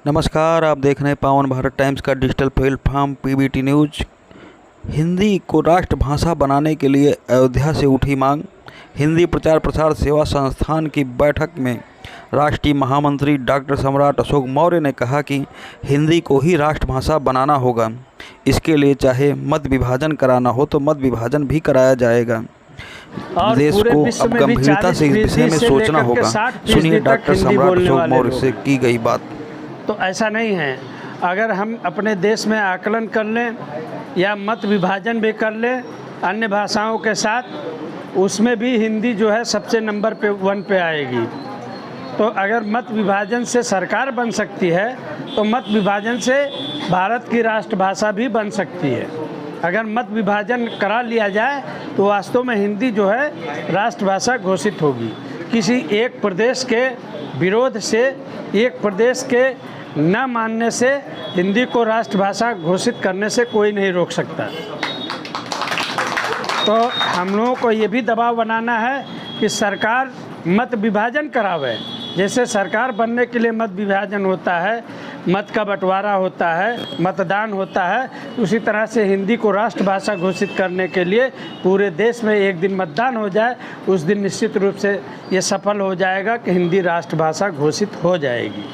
नमस्कार, आप देख रहे हैं पावन भारत टाइम्स का digital platform PBT news. Hindi को राष्ट्रभाषा बनाने के लिए अयोध्या से उठी मांग। हिंदी प्रचार प्रसार सेवा संस्थान की बैठक में राष्ट्रीय महामंत्री डॉक्टर सम्राट अशोक मौर्य ने कहा कि हिंदी को ही राष्ट्रभाषा बनाना होगा। इसके लिए चाहे मत विभाजन कराना हो तो मत विभाजन भी कराया जाएगा। देश को अब गंभीरता से इस विषय में सोचना होगा। सुनिए डॉक्टर सम्राट अशोक मौर्य से की गई बात। तो ऐसा नहीं है, अगर हम अपने देश में आकलन कर लें या मत विभाजन भी कर लें अन्य भाषाओं के साथ, उसमें भी हिंदी जो है सबसे नंबर पे 1 पे आएगी। तो अगर मत विभाजन से सरकार बन सकती है तो मत विभाजन से भारत की राष्ट्रभाषा भी बन सकती है। अगर मत विभाजन करा लिया जाए तो वास्तव में हिंदी जो है राष्ट्रभाषा घोषित होगी। किसी एक प्रदेश के विरोध से, एक प्रदेश के न मानने से हिंदी को राष्ट्रभाषा घोषित करने से कोई नहीं रोक सकता। तो हम लोगों को ये भी दबाव बनाना है कि सरकार मत विभाजन करावे। जैसे सरकार बनने के लिए मत विभाजन होता है, मत का बंटवारा होता है, मतदान होता है, उसी तरह से हिंदी को राष्ट्रभाषा घोषित करने के लिए पूरे देश में एक दिन मतदान हो जाए। उस दिन निश्चित रूप से ये सफल हो जाएगा कि हिंदी राष्ट्रभाषा घोषित हो जाएगी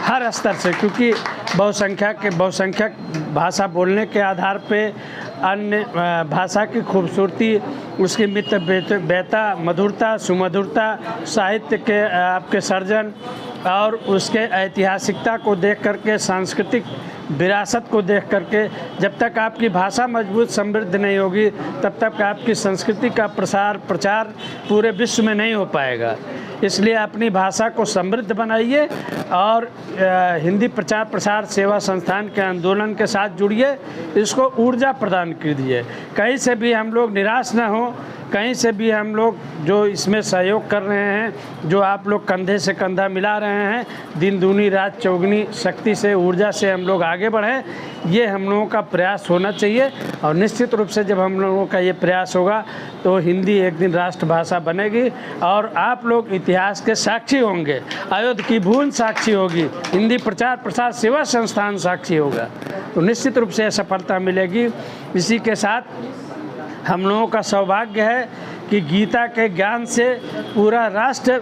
हर स्तर से, क्योंकि बहुसंख्यक भाषा बोलने के आधार पे अन्य भाषा की खूबसूरती, उसकी मितव्ययता, मधुरता, सुमधुरता, साहित्य के आपके सर्जन और उसके ऐतिहासिकता को देख करके, सांस्कृतिक विरासत को देख करके, जब तक आपकी भाषा मजबूत समृद्ध नहीं होगी तब तक आपकी संस्कृति का प्रचार पूरे विश्व में नहीं हो पाएगा। इसलिए अपनी भाषा को समृद्ध बनाइए और हिंदी प्रचार प्रसार सेवा संस्थान के आंदोलन के साथ जुड़िए, इसको ऊर्जा प्रदान कीजिए। कहीं से भी हम लोग निराश न हों, कहीं से भी हम लोग जो इसमें सहयोग कर रहे हैं, जो आप लोग कंधे से कंधा मिला रहे हैं, दिन दूनी रात चौगुनी शक्ति से, ऊर्जा से हम लोग आगे बढ़ें, ये हम लोगों का प्रयास होना चाहिए। और निश्चित रूप से जब हम लोगों का ये प्रयास होगा तो हिंदी एक दिन राष्ट्रभाषा बनेगी और आप लोग इतिहास के साक्षी होंगे। अयोध्या की भूमि साक्षी होगी, हिंदी प्रचार प्रसार सेवा संस्थान साक्षी होगा, तो निश्चित रूप से सफलता मिलेगी। इसी के साथ हम लोगों का सौभाग्य है कि गीता के ज्ञान से पूरा राष्ट्र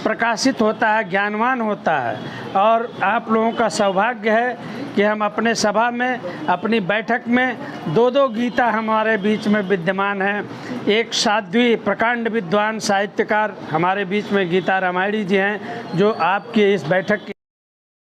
प्रकाशित होता है, ज्ञानवान होता है। और आप लोगों का सौभाग्य है कि हम अपने सभा में, अपनी बैठक में 2-2 गीता हमारे बीच में विद्यमान हैं। एक साध्वी प्रकांड विद्वान साहित्यकार हमारे बीच में गीता रामायणी जी हैं, जो आपकी इस बैठक की